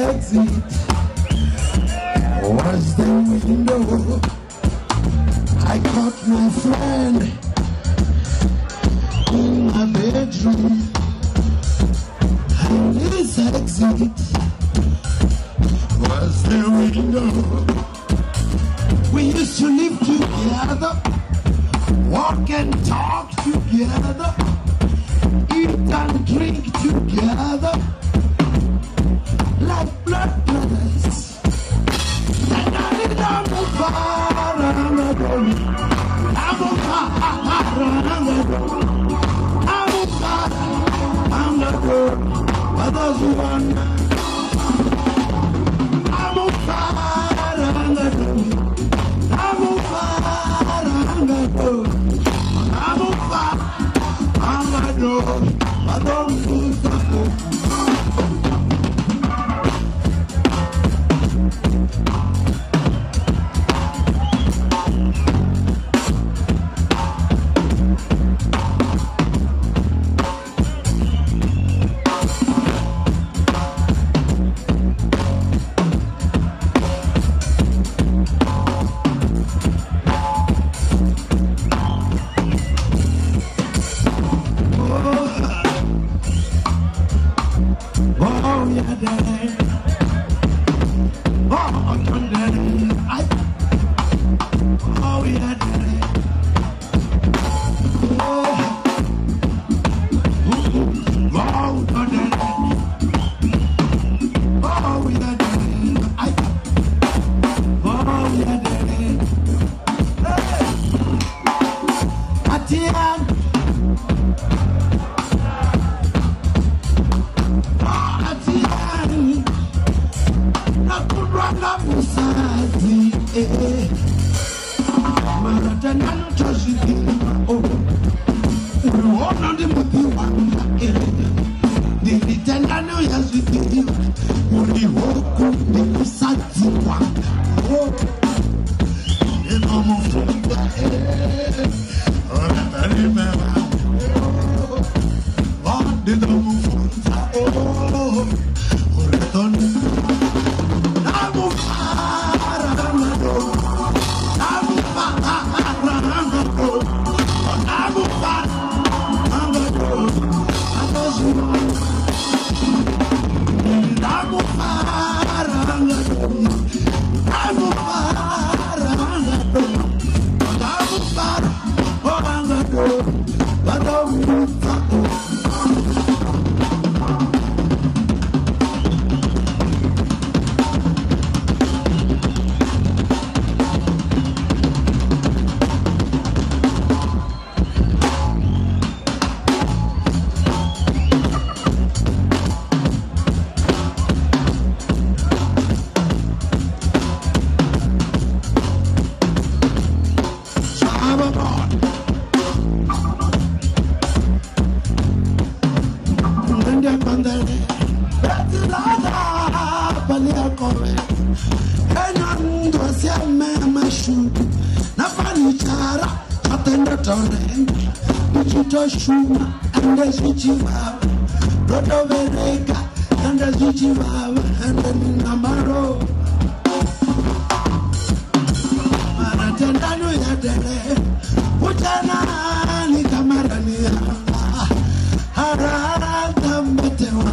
exit was the window. I caught my friend in my bedroom, and his exit was the window. We used to live together, walk and talk together, eat and drink together, like blood brothers. And I did not move far, I'm a girl, but those who want I'm a fire, I'm a girl. I'm a fire, I'm a girl. I'm a fire, I'm a girl. I don't lose the hope. Ni kamarani, harata mbetewa.